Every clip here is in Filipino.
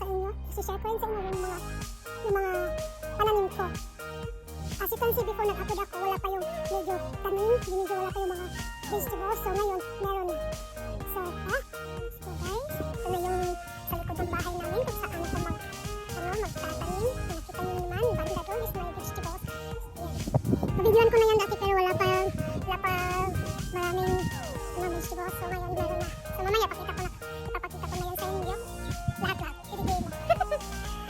inyo. Share ko rin sa inyo yung mga pananim ko. As you can see, before nag-upload ako, wala pa yung medyo tanim, medyo wala pa yung mga vegetables. So ngayon, meron na. So guys, ito na yung sa likod ng bahay namin kung saan ako magtatanim. Nakita nyo naman, banda doon is my vegetables. Nabidyoan ko na yan dati pero wala pa maraming mga vegetables. So ngayon, meron na. So mamaya, ipapakita ko na yan sa inyo. Lahat. Ibigay mo.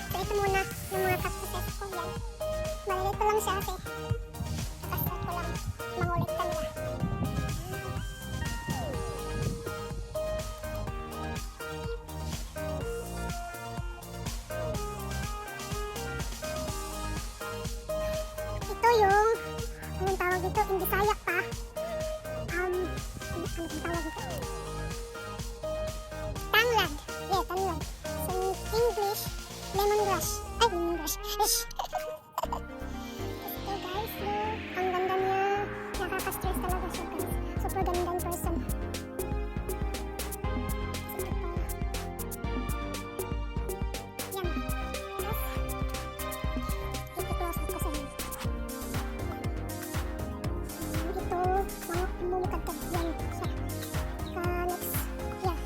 So ito muna yung mga cactuses ko yan. Maliliit ko lang siya kasi kakastart ko lang mangulit kanila. Ito yung anong tawag dito? In Bisaya pa. Ano yung tawag dito? Tanglad. Yeah, tanglad. So in English, lemongrass. Ay, lemongrass. So guys, look. Ang ganda niya. Nakaka-stress talaga siya guys. Super gandang person. Ito pa. Yan. Tapos, ito-close up ko sa inyo. Ito, mga umulukad ka. Yan siya. Next, yeah.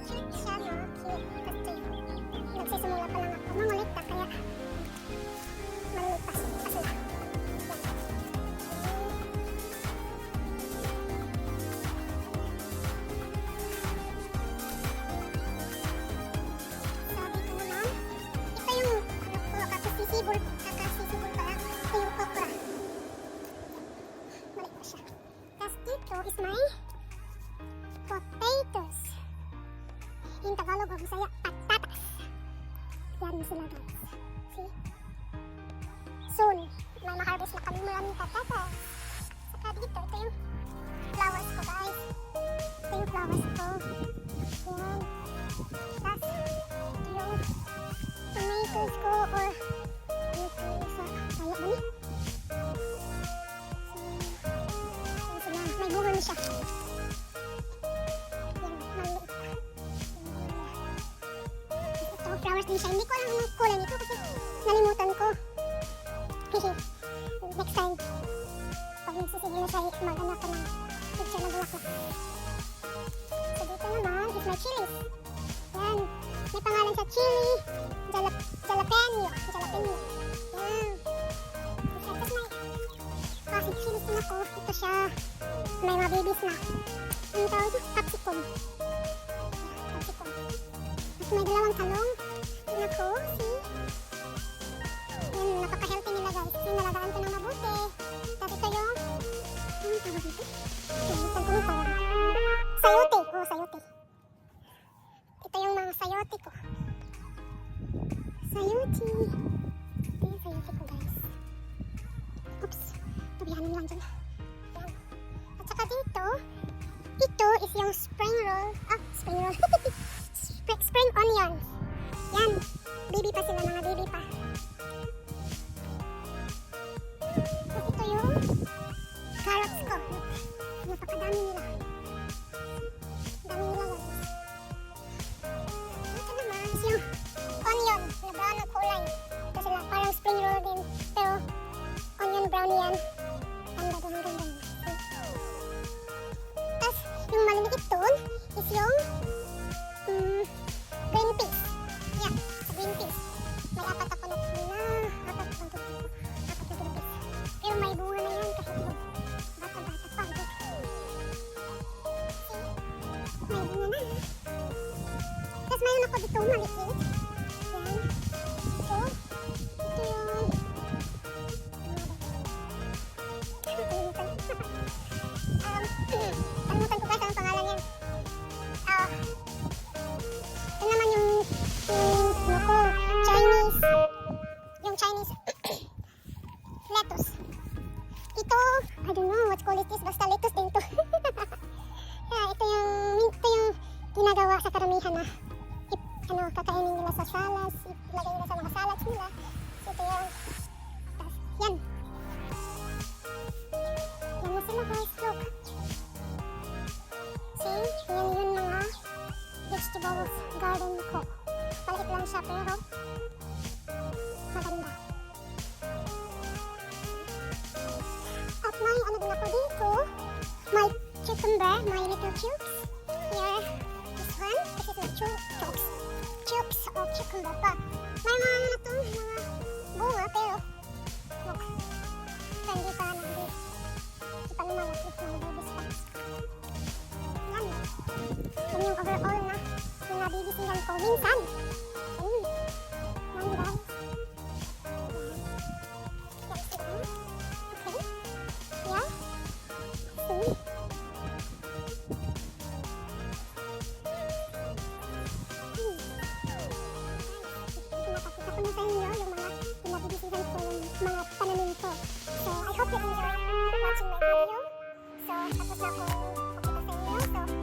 Cute siya, no? Cute. Kasi, nagsisimula pa lang ako mangulit na kaya maliit pa sila. Sabi ko naman, ito yung kakasisibol pa lang. Ito yung okra. Maliit pa siya. Tapos dito is my potatoes. In Tagalog o Bisaya, patatas. Yan sila guys. See? Soon, may ma-harvest na kami maraming patatas. Saka dito, ito yung flowers ko guys. Ito yung flowers ko. Yan. Tapos, ito yung tomatoes ko or ano ito sa kaya ba niya? So, yan sila. May bunga na siya. Yan, maliit pa. Ito, flowers din siya. Hindi ko alam anong kulay nito kasi nalimutan ko. Next time, pag nagsisigil na siya, mag-ano ko ng picture na bulaklak. So dito naman is my chilies. Yan. May pangalan siya chili, jalapeno. Yan. Tapos may classic chilies din ako. Ito siya. May mga babies na. Ano tawag ito? Capsicum. Capsicum. Tapos may dalawang talong. Yun ako. See? Yan, napaka-healthy nila guys. Kasi nalagaan ko ng mabuti. Tapos ito yung anong tawag dito? Nalimutan ko yung tawag. Sayote. Oh, sayote. Ito yung mga sayote ko. Sayote. Ito yung sayote ko guys. Oops. Tabihanin lang dyan. Yan. At saka dito, ito is yung spring roll. Spring roll. Spring onions. Yan. Baby pa sila, mga baby pa. Tapos ito yung carrots ko. Napakadami nila. Dami nila guys. Ito naman is yung onion na brown na kulay. Ito sila, parang spring roll din. Pero onion brown yan. Ganda doon, ang ganda. Tapos yung maliliit doon is yung green peas. Yeah, sa green peas. May apat ako na apat na green peas. Pero may bunga na yan kasi bata-bata pa. May bunga na. Tapos mayroon ako dito maliit. Yan. Ito yung kalimutan ko guys ang pangalan yan. Ito naman yung Chinese lettuce. Ito, I don't know what call it is, basta lettuce din to. Yeah, ito yung ginagawa sa karamihan na kakainin nila sa salads, ilagay nila sa mga salads nila. So ito yung, yan. Yan na sila guys, look. See, yan yun mga vegetables garden Pero, maganda. At may ano din ako dito. My cucumber, my little chooks. Here, this one. This is my chooks. Chooks o cucumber pa. May mga ano na to, mga bunga, pero, look. Hindi pa lumalaki ng babies pa. Yan. Yan yung overall na yung nabibisihan ko minsan. Yan guys. Yan sila. Okay. Yeah. See? Nakakita ko na sa inyo yung mga pinabibisihan ko yung mga pananim ko. So, I hope you enjoy watching my video. So, tapos na akong pakita sa inyo. So,